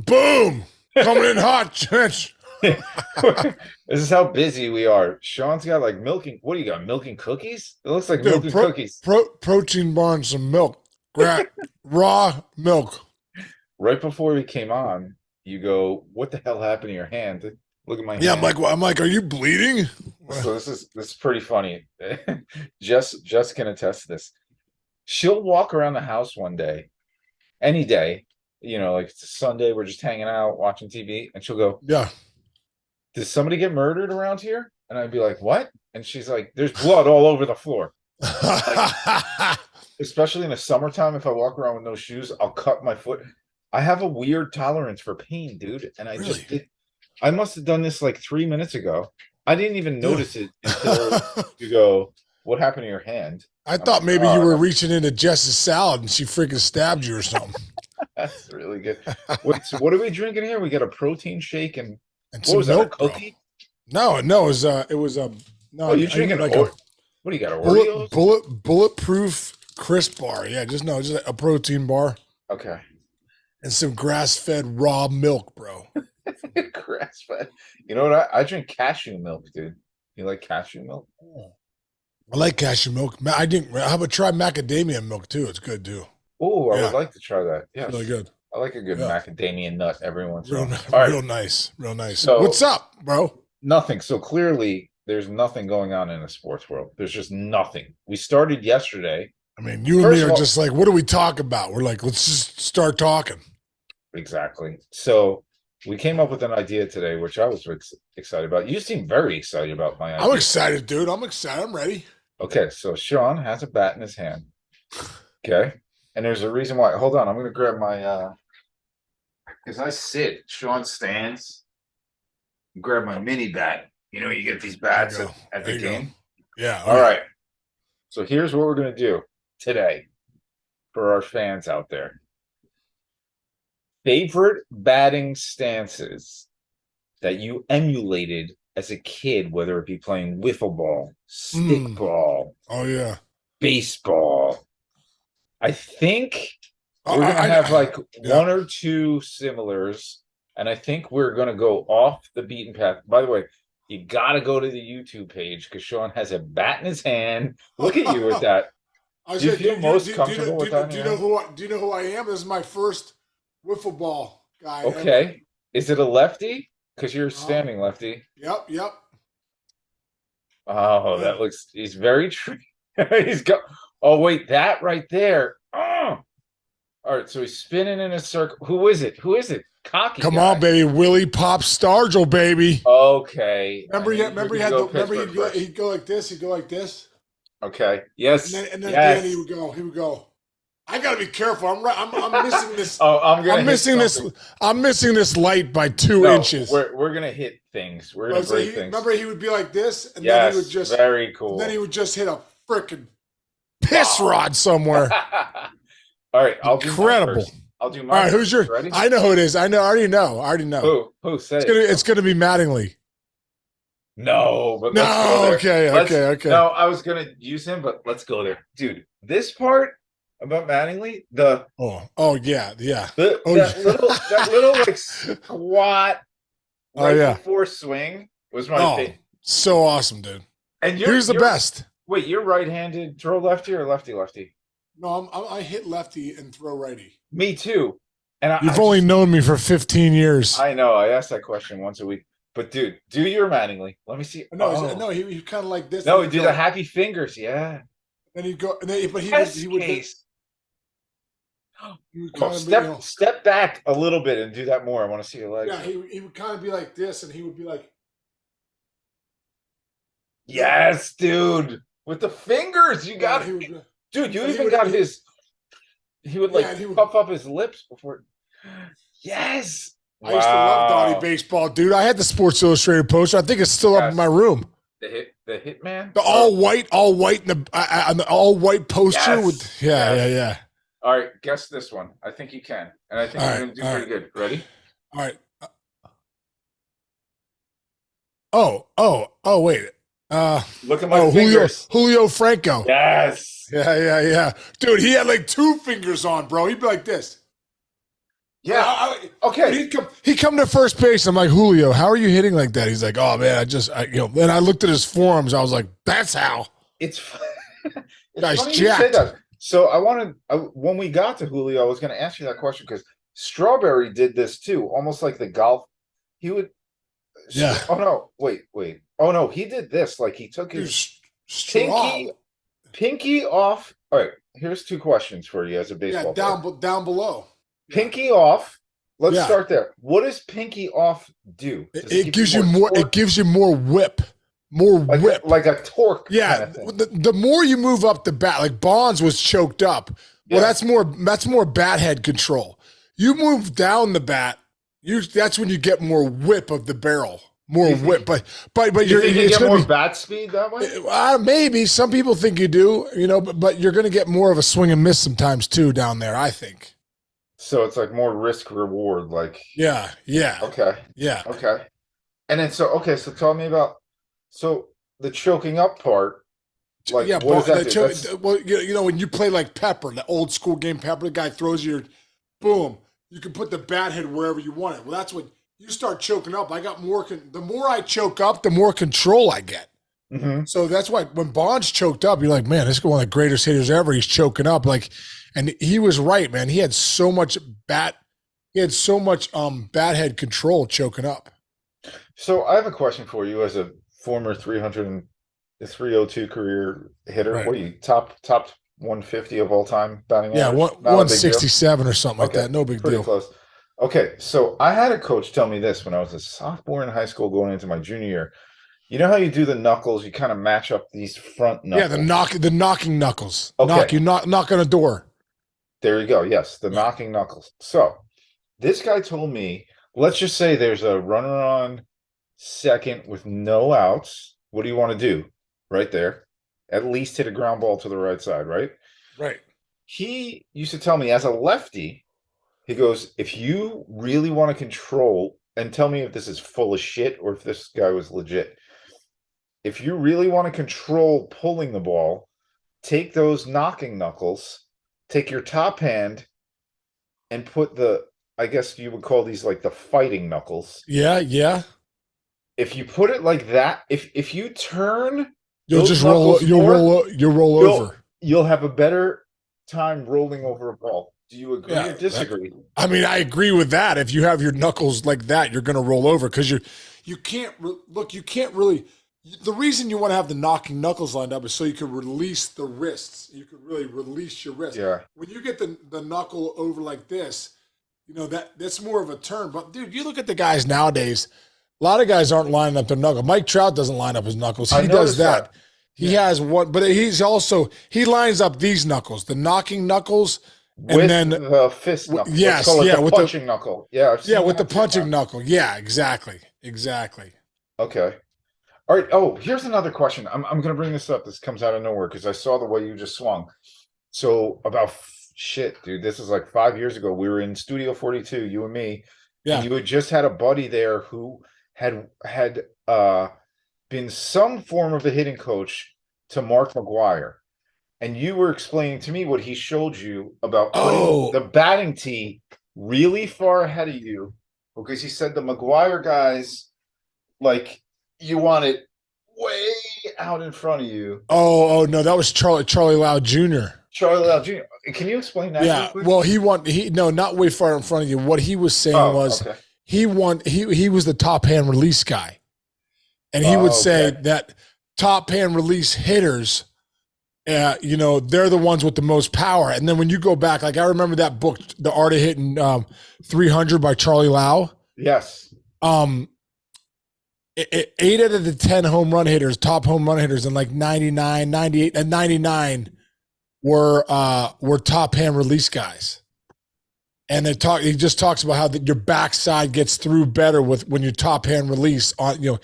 Boom! Coming in hot, Church. This is how busy we are. Sean's got like milking. What do you got? Milking cookies? It looks like Dude, milking cookies. protein bar and some milk. Raw milk. Right before we came on, you go, "What the hell happened to your hand? Look at my Yeah, hand." I'm like, are you bleeding? So this is pretty funny. Jess can attest to this. She'll walk around the house one day, any day, like it's a Sunday, we're just hanging out, watching TV, and she'll go, Yeah. "Did somebody get murdered around here?" And I'd be like, "What?" And she's like, "There's blood all over the floor." Like, especially in the summertime, if I walk around with no shoes, I'll cut my foot. I have a weird tolerance for pain, dude. And I Really? just did. I must have done this like 3 minutes ago. I didn't even Yeah. notice it until you go, "What happened to your hand?" I I'm thought like, maybe you "Oh, were reaching into Jess's salad and she freaking stabbed you or something. that's really good." What are we drinking here? We got a protein shake and And what some was that? A milk, bro. cookie? No, it was no, Oh, you're I need drinking like a what do you got? Oreos? bulletproof crisp bar. Yeah, just a protein bar Okay. and some grass fed raw milk, bro. Grass fed. You know what? I drink cashew milk, dude. You like cashew milk? I like cashew milk. I didn't. How about try macadamia milk too? It's good too. Oh, I would Yeah, like to try that. it's really Yes. good. I like a good Yeah, macadamia nut every once in a real while. All right. real nice, real nice. What's So up, bro? nothing. So clearly there's nothing going on in the sports world. There's just nothing. We started yesterday. I mean, you and me First are of all, just like, what do we talk about? We're like, let's just start talking. exactly. So we came up with an idea today, which I was excited about. You seem very excited about my I'm idea. excited, dude. I'm excited. I'm ready. Okay, so Sean has a bat in his hand. Okay. And there's a reason why. Hold on, I'm gonna grab my because I sit, Sean stands, grab my mini bat. You get these There you bats go. at There the you go. game. Yeah. Oh All yeah. right. So here's what we're gonna do today for our fans out there. Favorite batting stances that you emulated as a kid, whether it be playing wiffle ball, Mm. stickball, Oh yeah. baseball. I think I, we're gonna have I like yeah. one or two similars, and I think we're gonna go off the beaten path. By the way, you gotta go to the YouTube page because Sean has a bat in his hand. Look at you with that. I Do you said, feel most do you know comfortable with that in do your you know hand? who I am? This is my first wiffle ball guy ever. Okay. Is it a lefty? Because you're Uh, standing lefty. yep. Oh, Yeah. he's very true. He's got, oh, wait, that right there. Oh, all right. So he's spinning in a circle. Who is it? Who is it? Cocky Come on, guy. baby. Willie Pop Stargell, baby. Okay. I Remember, knew you were remember going he to had go the remember Pittsburgh first. he'd go like this, he'd go like this, Okay. Yes. and then at the end Yes. he would go. I gotta be careful. I'm missing this. Oh, I'm gonna I'm hit missing this. something. I'm missing this light by 2 inches. We're gonna hit things. We're gonna But so break things. remember he would be like this, Yes. Very and then he cool. would just hit a freaking piss Wow. rod somewhere. All right. I'll do mine Incredible. first. I'll do All mine right, who's first. your? Ready? I know who it is. I know. I already know. I already know. Who? Say it. It's gonna be Mattingly. No, but let's go No. there. Okay. Let's Okay. No, I was gonna use him, but let's go there. Dude, this part about Mattingly, the Oh yeah. the Oh that yeah. little like squat Oh right yeah. before swing was my Oh, thing. so awesome, dude. And Here's the best. wait, you're right-handed throw lefty or lefty? No, I hit lefty and throw righty. Me too. And You've only known me for 15 years. I know I ask that question once a week. But dude, do your Mattingly. Let me see. No, Oh. no, he kind of like this. No, do the happy fingers, yeah. Then he'd go, and then, but Yes, he would case. he would Oh, kind of be, step back a little bit and do that more. I want to see your legs. yeah, he would kind of be like this, and he would be like, Yes, dude. With the fingers, you yeah, got he it. would, Dude, you and even got his he would like yeah, and he would. puff up his lips before. Yes. I used to love Donnie Wow. baseball, dude. I had the Sports Illustrated poster. I think it's still up in my Yes. room. The hitman? The all white in the all white poster Yes. with Yes. yeah. All right, guess this one. I think you can. And I think All you're right, gonna do all pretty right, good. Ready? all right. Wait. Look at my Julio fingers. Franco. Yes. Yeah. Dude, he had like two fingers on, bro. He'd be like this. Yeah. I okay. He come to first base. I'm like, Julio, how are you hitting like that? He's like, oh man, and I looked at his forums. I was like, that's how. It's it's Guy's funny you say jacked. that. So when we got to Julio, I was going to ask you that question because Strawberry did this too, almost like the golf. He would. Yeah. Oh no! Wait. Oh no! He did this. Like he took Dude, his strong. pinky off. All right. Here's two questions for you as a baseball Yeah, player. down below. Pinky off. Let's Yeah. start there. What does pinky off do? Does It give gives you more. torque? It gives you more whip. More whip. Like a torque. Yeah, kind of thing. the more you move up the bat, like Bonds was choked up. Well, Yeah. that's more bat head control. You move down the bat, that's when you get more whip of the barrel, more You think- whip. But You you're think you it's get gonna more be, bat speed that way? maybe some people think you do, but you're going to get more of a swing and miss sometimes too down there. I think. So it's like more risk reward. Like Yeah. okay, Yeah. okay, and then so tell me about the choking up part. Like Yeah, what does that do? well, when you play like Pepper, the old school game Pepper, the guy throws your, boom, you can put the bat head wherever you want it. Well, that's what you start choking up. I got more. The more I choke up, the more control I get. Mhm. So that's why when Bonds choked up, you're like, man, this is one of the greatest hitters ever. He's choking up, and he was right, man. He had so much bat head control choking up. So I have a question for you as a former 302 career hitter. Right. What are you top 150 of all time batting Yeah, average? Not a big deal? 167 or something like Okay, that. No big pretty deal. close. Okay, so I had a coach tell me this when I was a sophomore in high school going into my junior year. You know how you do the knuckles? You kind of match up these front knuckles. Yeah, the knocking knuckles. Okay. Knock on a door. There you go. Yes, the Yeah. knocking knuckles. So this guy told me, let's just say there's a runner on second with no outs. What do you want to do? Right there. At least hit a ground ball to the right side, right? Right. He used to tell me as a lefty, he goes, if you really want to control, and tell me if this is full of shit or if this guy was legit. If you really want to control pulling the ball, take those knocking knuckles, take your top hand, and put I guess you would call these like the fighting knuckles. Yeah. If you put it like that, if you turn, You'll those just roll. knuckles more, You'll roll over. you'll have a better time rolling over a ball. Do you agree Yeah, or disagree? I mean, I agree with that. If you have your knuckles like that, you're going to roll over because you can't look. You can't really. The reason you want to have the knocking knuckles lined up is so you can release the wrists. You can really release your wrist. Yeah. When you get the knuckle over like this, that's more of a turn. But dude, you look at the guys nowadays. A lot of guys aren't lining up their knuckle. Mike Trout doesn't line up his knuckles. He does that. He has one, but he lines up these knuckles, the knocking knuckles, With and then the fist knuckle. yes, Let's call it yeah, the with the- punching knuckle. Yeah, I've seen with the that too. punching knuckle. Yeah, exactly. Okay. All right. Oh, here's another question. I'm going to bring this up. This comes out of nowhere because I saw the way you just swung. So about shit, dude. This is like 5 years ago. We were in Studio 42, you and me. Yeah. And you had just had a buddy there who had been some form of a hitting coach to Mark McGuire. And you were explaining to me what he showed you about putting the batting tee really far ahead of you, because he said the McGuire guys, like, you want it way out in front of you. Oh no, that was Charlie Lau Jr. Charlie Lau Jr. Can you explain that? Yeah. Well, not way far in front of you. What he was saying was okay. he was the top hand release guy. And he would say that top hand release hitters, they're the ones with the most power. And then when you go back, like I remember that book, The Art of Hitting 300 by Charlie Lau. Yes. 8 out of the 10 home run hitters, top home run hitters in like 99, 98, and 99 were top hand release guys. And he just talks about how your backside gets through better when you top hand release on,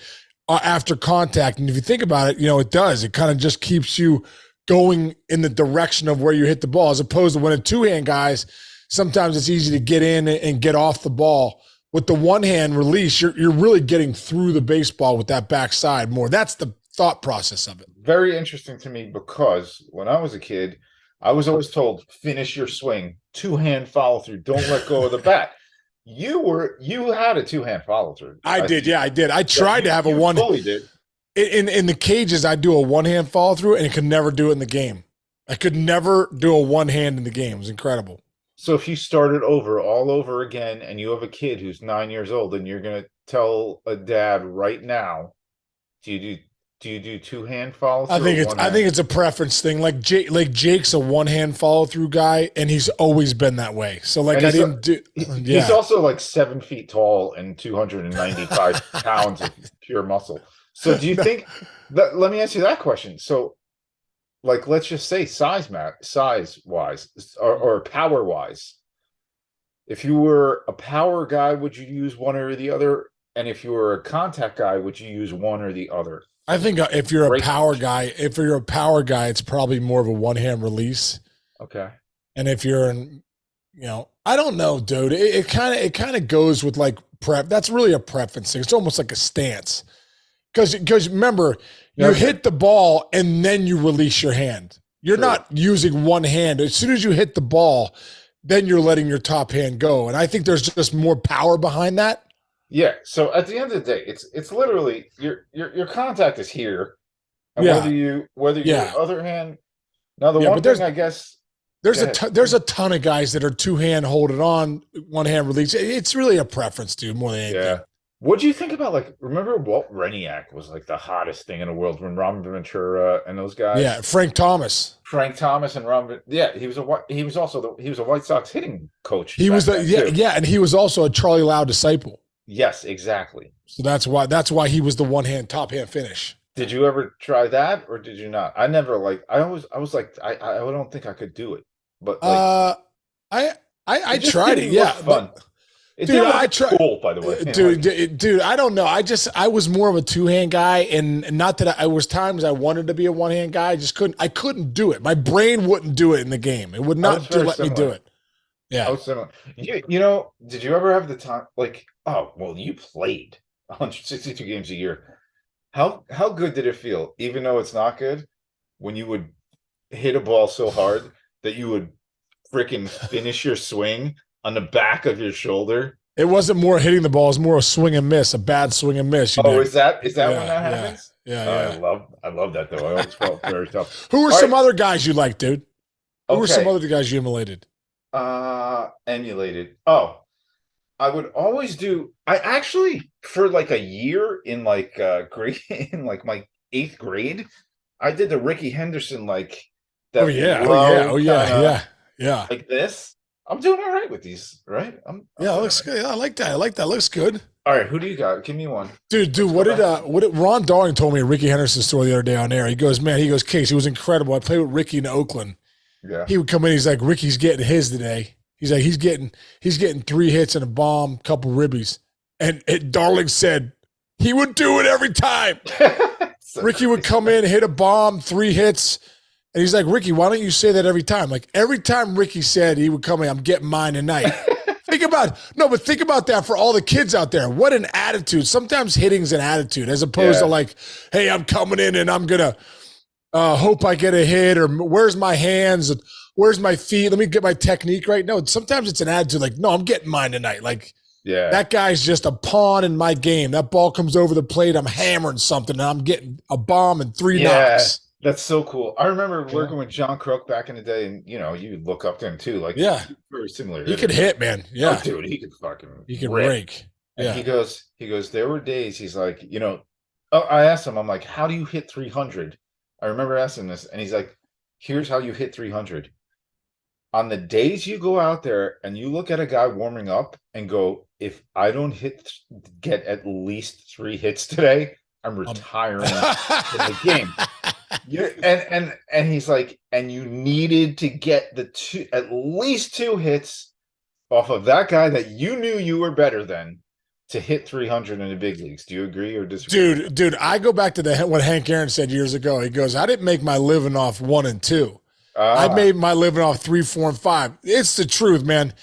after contact. And if you think about it, it does. It kind of just keeps you going in the direction of where you hit the ball, as opposed to when a two-hand guys, sometimes it's easy to get in and get off the ball. With the one-hand release, you're really getting through the baseball with that backside more. That's the thought process of it. Very interesting to me, because when I was a kid, I was always told, finish your swing, two-hand follow through, don't let go of the bat. you had a two-hand follow through. I did, yeah, I did. I Yeah, tried to have a you one fully did. in the cages. I do a one hand follow through, and I could never do it in the game. I could never do a one hand in the game. It was incredible. So if you started over all over again and you have a kid who's 9 years old and you're gonna tell a dad right now, do you do two-hand follow through? I think it's a preference thing. Like Jake's a one hand follow through guy, and he's always been that way. So like I didn't do. Yeah. He's also like 7 feet tall and 295 pounds of pure muscle. So do you think that? Let me ask you that question. So, like, let's just say size wise or power wise. If you were a power guy, would you use one or the other? And if you were a contact guy, would you use one or the other? I think if you're a power guy, it's probably more of a one hand release. Okay. And if you're I don't know, dude. It kind of goes with like prep. That's really a preference thing. It's almost like a stance. Because remember, you hit the ball and then you release your hand. You're not using one hand. As soon as you hit the ball, then you're letting your top hand go. And I think there's just more power behind that. Yeah. So at the end of the day, it's literally your contact is here. And whether your other hand. Now the one thing I guess there's a ton of guys that are two hand hold it on, one hand release. It's really a preference, dude, more than anything. Yeah. What do you think about, like, remember Walt Reniak was like the hottest thing in the world when Robin Ventura and those guys? Yeah, Frank Thomas and Robin. Yeah, he was a White Sox hitting coach. He was and he was also a Charlie Lau disciple. Yes, exactly. So that's why he was the one hand top hand finish. Did you ever try that or did you not? I never I was like I don't think I could do it. But like, I tried it. Yeah, fun. Dude, I tried. Cool, by the way, dude. I don't know. I was more of a two hand guy, and not that I was times I wanted to be a one hand guy. I just couldn't. I couldn't do it. My brain wouldn't do it in the game. It would not let me do it. Yeah, I was similar. You know, did you ever have the time? Like, oh well, you played 162 games a year. How good did it feel, even though it's not good, when you would hit a ball so hard that you would freaking finish your swing on the back of your shoulder? It wasn't more hitting the ball; it was more a swing and miss, a bad swing and miss. Is that when that happens? Yeah. I love that though. I always felt very tough. Who were some other guys you liked, dude? Who were some other guys you emulated? Emulated. Oh, I would always do. I actually, for like a year in like grade in like my 8th grade, I did the Ricky Henderson like. That yeah. Like this. I'm doing all right with these, right? It looks good. I like that. Looks good. All right, who do you got? Give me one. Dude, what did Ron Darling told me a Ricky Henderson story the other day on air. He goes, Case, he was incredible. I played with Ricky in Oakland. Yeah. He would come in, he's like, Ricky's getting his today. He's like, he's getting 3 hits and a bomb, couple ribbies. And Darling said he would do it every time. Ricky would come in, hit a bomb, 3 hits. And he's like, Ricky, why don't you say that every time? Like every time Ricky said he would come in, I'm getting mine tonight. Think about that for all the kids out there. What an attitude. Sometimes hitting's an attitude as opposed to like, hey, I'm coming in and I'm going to hope I get a hit, or where's my hands? Where's my feet? Let me get my technique right. No, sometimes it's an attitude like, no, I'm getting mine tonight. Like, that guy's just a pawn in my game. That ball comes over the plate, I'm hammering something, and I'm getting a bomb and 3 knocks. That's so cool. I remember working with John Crook back in the day, and you look up to him too. Like, very similar. He could hit, man. Yeah, oh, dude, he could rake. Yeah. And he goes. There were days. He's like, I asked him. I'm like, how do you hit 300? I remember asking this, and he's like, here's how you hit 300. On the days you go out there and you look at a guy warming up and go, if I don't get at least 3 hits today, I'm retiring in the game. And he's like, and you needed to get at least 2 hits off of that guy that you knew you were better than to hit 300 in the big leagues. Do you agree or disagree? Dude, I go back to what Hank Aaron said years ago. He goes, I didn't make my living off 1 and 2. I made my living off 3, 4, and 5. It's the truth, man.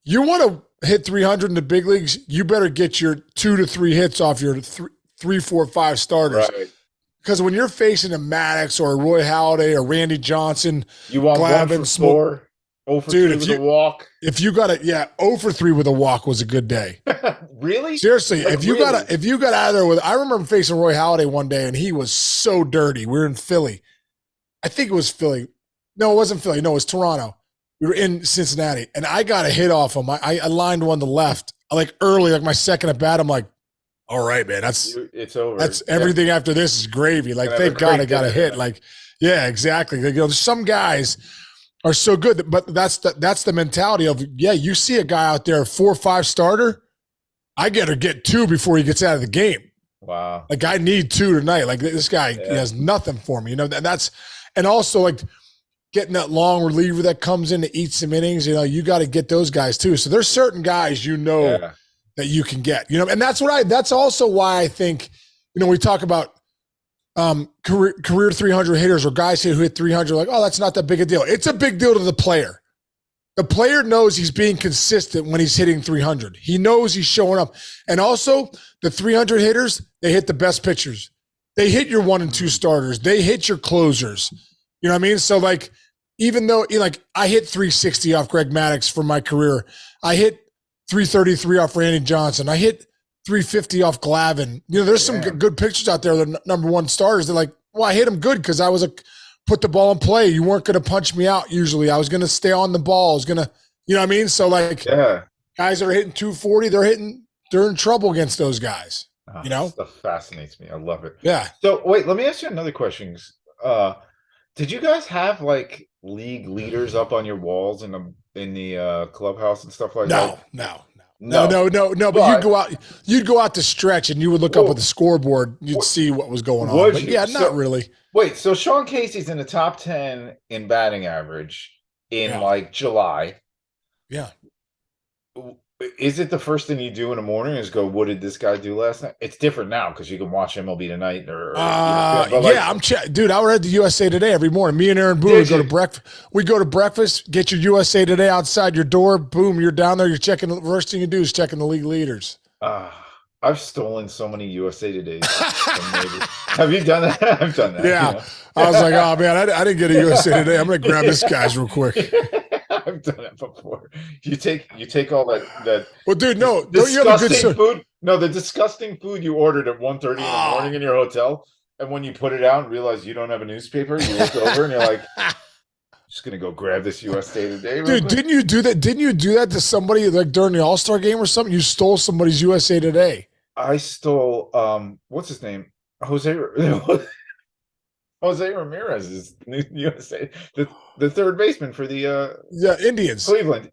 You want to hit 300 in the big leagues, you better get your 2 to 3 hits off your 3, 4, 5 starters. Right. Because when you're facing a Maddox or a Roy Halladay or Randy Johnson, you want Glavine, 1 for 4. Oh for Dude, 3 with a walk. if you got it, yeah, 0 for 3 with a walk was a good day. Really? Seriously, Like, if you got out of there with, I remember facing Roy Halladay one day, and he was so dirty. We were in Philly. I think it was Philly. No, it wasn't Philly. No, it was Toronto. We were in Cincinnati, and I got a hit off him. I lined one to left, like early, like my second at bat. I'm like, all right, man, it's over. that's everything after this is gravy. Like, thank God I got a hit. Like, yeah, exactly. Like, some guys are so good, but that's the mentality of, yeah, you see a guy out there 4 or 5 starter, I get to get 2 before he gets out of the game. Wow. Like, I need 2 tonight. Like, this guy, he has nothing for me, and also like getting that long reliever that comes in to eat some innings, you got to get those guys too. So there's certain guys, that you can get, and that's also why I think, we talk about career 300 hitters or guys who hit 300, like, oh, that's not that big a deal. It's a big deal to the player. The player knows he's being consistent when he's hitting 300. He knows he's showing up. And also the 300 hitters, they hit the best pitchers. They hit your 1 and 2 starters. They hit your closers. You know what I mean? So like, even though I hit 360 off Greg Maddux for my career, I hit 333 off Randy Johnson. I hit 350 off Glavine. There's some good pitchers out there. The number 1 starters. They're like, well, I hit him good because I was put the ball in play. You weren't going to punch me out usually. I was going to stay on the ball. I was going to, you know what I mean? So like, guys that are hitting 240, they're in trouble against those guys. Stuff fascinates me. I love it. Yeah. So wait, let me ask you another question. Did you guys have like league leaders up on your walls in the clubhouse and stuff like that? No. But you'd go out to stretch and you would look up at the scoreboard. You'd see what was going on. But yeah, not really. Wait, so Sean Casey's in the top 10 in batting average in like July. Yeah. Is it the first thing you do in the morning is go, what did this guy do last night? It's different now because you can watch MLB Tonight dude, I read the USA Today every morning. Me and Aaron Boone would go to breakfast. We go to breakfast, get your USA Today outside your door. Boom, you're down there. You're checking. The first thing you do is checking the league leaders. I've stolen so many USA Todays. Have you done that? I've done that. Yeah. I was like, oh man, I didn't get a USA Today. I'm going to grab this guy's real quick. I've done it before. You take all that. Well, dude, no, don't you have a good food? No, the disgusting food you ordered at 1:30 in the morning in your hotel, and when you put it out and realize you don't have a newspaper, you look over and you're like, I'm just gonna go grab this USA Today. Dude, didn't you do that? Didn't you do that to somebody like during the All-Star game or something? You stole somebody's USA Today. I stole what's his name? Jose Ramirez's new USA, the third baseman for the Indians, Cleveland,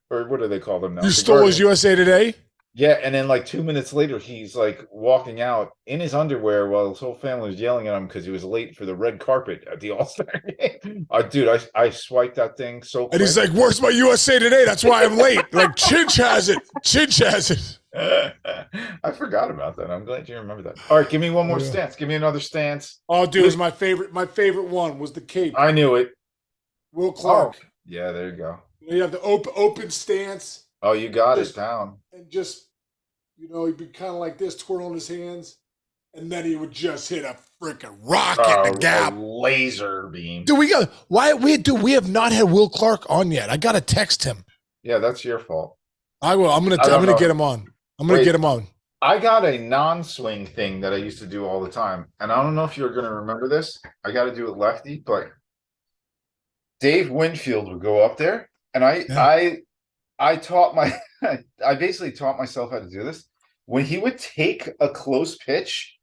or what do they call them now? You stole his USA Today? Yeah, and then like 2 minutes later, he's like walking out in his underwear while his whole family was yelling at him because he was late for the red carpet at the All-Star game. Dude, I swiped that thing so quick. And he's like, "Where's my USA Today? That's why I'm late." Like, Chinch has it. Chinch has it. I forgot about that. I'm glad you remember that. All right, give me one more stance. Give me another stance. Oh, dude, it was my favorite. My favorite one was the Cape. I knew it. Will Clark. Oh, yeah, there you go. You have the open stance. Oh, you got it down. And just, he'd be kind of like this, twirling his hands, and then he would just hit a freaking rocket in the gap. A laser beam. Dude, we have not had Will Clark on yet. I gotta text him. Yeah, that's your fault. I will. I'm gonna get him on. Get him on. I got a non-swing thing that I used to do all the time, and I don't know if you're gonna remember this. I got to do it lefty, but Dave Winfield would go up there, and I basically taught myself how to do this. When he would take a close pitch,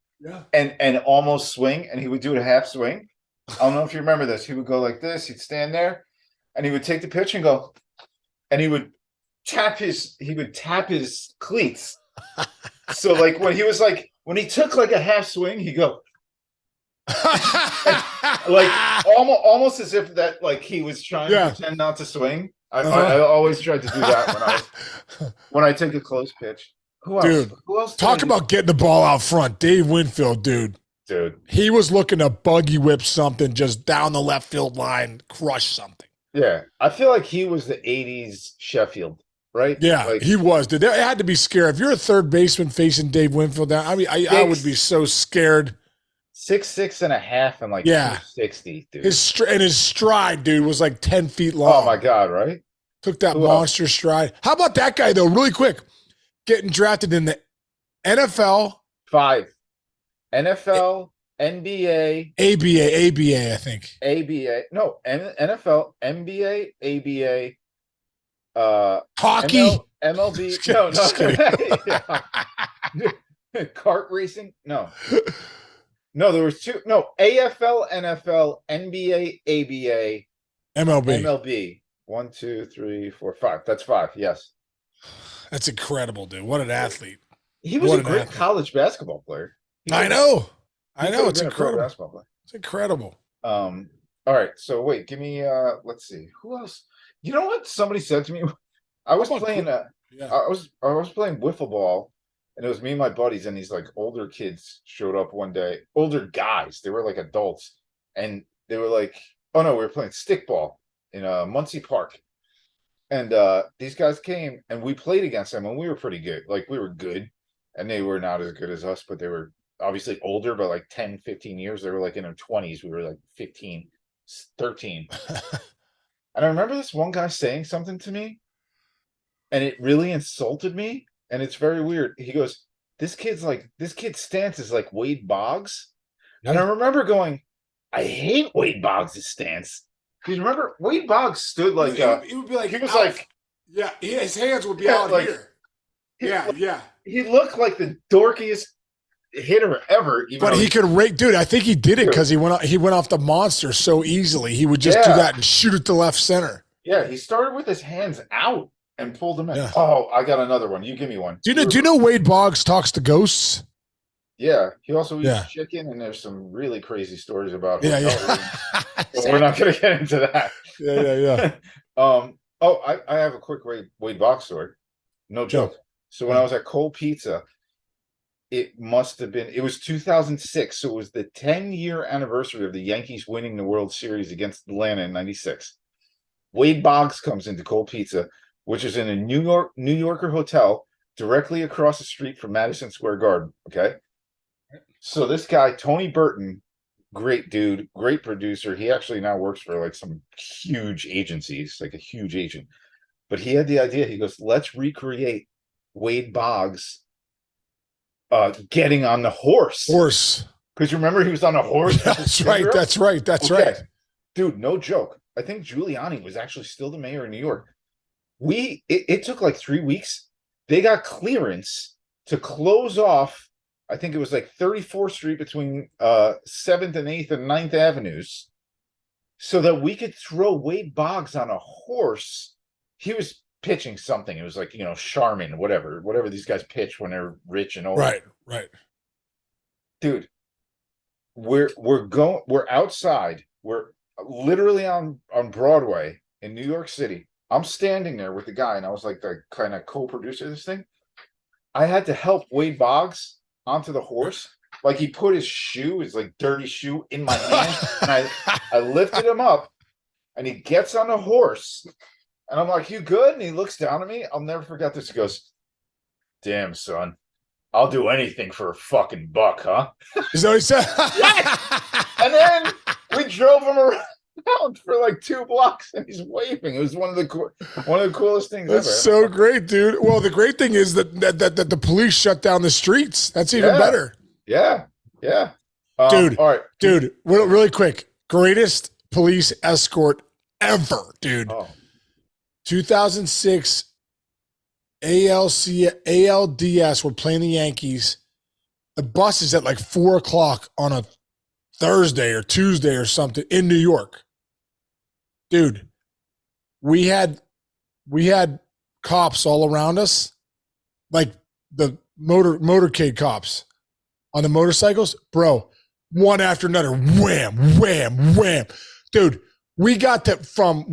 and almost swing, and he would do it a half swing. I don't know if you remember this. He would go like this. He'd stand there, and he would take the pitch and go, and he would tap his cleats. So like when he took like a half swing, he'd go like almost as if that like he was trying to pretend not to swing. I always tried to do that when I take a close pitch. Who else? Talk about getting the ball out front. Dave Winfield, dude. He was looking to buggy whip something just down the left field line, crush something. Yeah, I feel like he was the '80s Sheffield. Right? Yeah, he was. Dude, it had to be scared. If you're a third baseman facing Dave Winfield, I would be so scared. 6'6" and a half and like Yeah. 260, dude. His stride, dude, was like 10 feet long. Oh my god, right? Took that Who monster stride. How about that guy though? Really quick, getting drafted in the NFL, 5. NFL, NBA, ABA, I think. ABA. No, NFL, NBA, ABA, Hockey. MLB. Just No, kidding, no. Kart racing? No. No, there was 2. No, AFL, NFL, NBA, ABA, MLB. MLB. 1, 2, 3, 4, 5. That's 5. Yes. That's incredible, dude. What an athlete. He was What a an great athlete. college basketball player. I know. He I could know. have It's been a pro incredible. basketball player. It's incredible. All right. So wait, give me let's see. Who else? You know what somebody said to me? I was How about playing Yeah. I was playing wiffle ball, and it was me and my buddies, and these like older kids showed up one day. Older guys, they were like adults, and they were like, "Oh no, we were playing stickball in Muncie Park." And these guys came, and we played against them, and we were pretty good. Like we were good, and they were not as good as us, but they were obviously older by like 10, 15 years. They were like in their 20s. We were like 15, 13. And I remember this one guy saying something to me, and it really insulted me. And it's very weird. He goes, this kid's stance is like Wade Boggs. And I remember going, I hate Wade Boggs' stance. Because remember, Wade Boggs stood like he would be like, he was out. like, yeah, his hands would be Yeah, out like- here. Yeah. he looked like the dorkiest hitter ever. Even But though he could rate, dude. I think he did it because he went off the monster so easily. He would just do Yeah. that and shoot it to left center. Yeah, he started with his hands out and pulled them in. Yeah. Oh, I got another one. You give me one. Do you know Wade Boggs talks to ghosts? Yeah, he also eats Yeah. chicken, and there's some really crazy stories about Yeah, hotel rooms, yeah. but we're not going to get into that. yeah. I have a quick Wade Boggs story. No joke. So when I was at Cole Pizza, it was 2006. So it was the 10-year anniversary of the Yankees winning the World Series against Atlanta in 96. Wade Boggs comes into Cole Pizza, which is in a New Yorker hotel directly across the street from Madison Square Garden. Okay. So this guy, Tony Burton, great dude, great producer. He actually now works for like some huge agencies, like a huge agent. But he had the idea. He goes, let's recreate Wade Boggs getting on the horse. Because you remember he was on a horse. That's right. That's right. Dude, no joke. I think Giuliani was actually still the mayor of New York. It took like 3 weeks. They got clearance to close off, I think it was like 34th Street between 7th and 8th and 9th Avenues, so that we could throw Wade Boggs on a horse. He was pitching something. It was like, Charmin, whatever these guys pitch when they're rich and old. Right. Dude, we're outside. We're literally on Broadway in New York City. I'm standing there with the guy, and I was like the kind of co-producer of this thing. I had to help Wade Boggs onto the horse. Like he put his shoe, his like dirty shoe, in my hand, and I lifted him up, and he gets on the horse, and I'm like, "You good?" And he looks down at me. I'll never forget this. He goes, "Damn, son, I'll do anything for a fucking buck, huh?" Is that what he said? And then we drove him around for like 2 blocks, and he's waving. It was one of the coolest things That's ever. so great, dude. Well, the great thing is that the police shut down the streets. That's even better. Yeah. Dude. All right, Dude, really quick. Greatest police escort ever, dude. Oh, 2006 ALDS were playing the Yankees. The bus is at like 4:00 on a Thursday or Tuesday or something in New York. Dude, we had cops all around us, like the motorcade cops on the motorcycles, bro, one after another, wham, wham, wham. Dude, we got from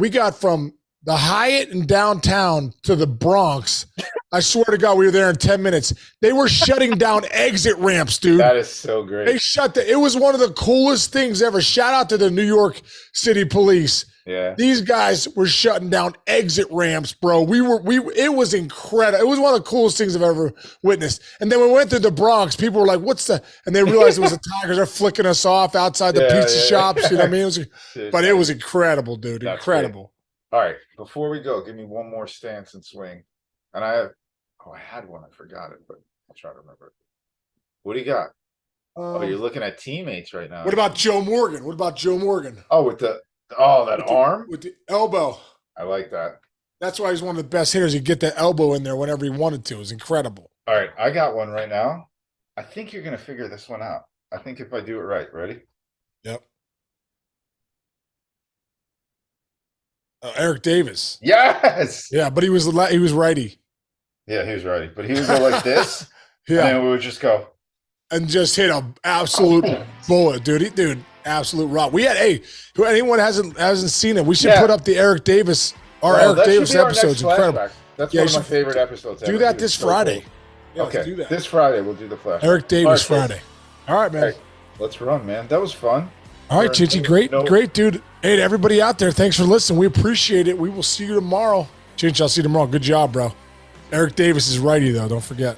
the Hyatt in downtown to the Bronx. I swear to God, we were there in 10 minutes. They were shutting down exit ramps, dude. that is so great. They it was one of the coolest things ever. Shout out to the New York City Police. Yeah. These guys were shutting down exit ramps, bro. It was incredible. It was one of the coolest things I've ever witnessed. And then we went through the Bronx. People were like, "What's the?" And they realized it was the Tigers. They're flicking us off outside the pizza shops. You know what I mean? But it was incredible, dude. That's Incredible. All right. Before we go, give me one more stance and swing. And I had one. I forgot it, but I'll try to remember it. What do you got? You're looking at teammates right now. What about Joe Morgan? What about Joe Morgan? Oh, with that arm? With the elbow. I like that. That's why he's one of the best hitters. He'd get the elbow in there whenever he wanted to. It was incredible. All right. I got one right now. I think you're going to figure this one out. I think if I do it right. Ready? Yep. Eric Davis. Yes. Yeah, but he was righty. Yeah, he was righty. But he would go like this. Yeah. And then we would just go. And just hit a absolute bullet, dude. Absolute rock. We had anyone hasn't seen it, we should put up the Eric Davis Eric Davis episodes. Incredible. That's one of my favorite episodes. Do that this Friday. Cool. Yeah, okay, do that. This Friday we'll do the flashback. Eric Davis Friday. All right, man. All right, let's run, man. That was fun. All right, Chichi, great, dude. Hey, to everybody out there, thanks for listening. We appreciate it. We will see you tomorrow. Chichi, I'll see you tomorrow. Good job, bro. Eric Davis is righty, though. Don't forget.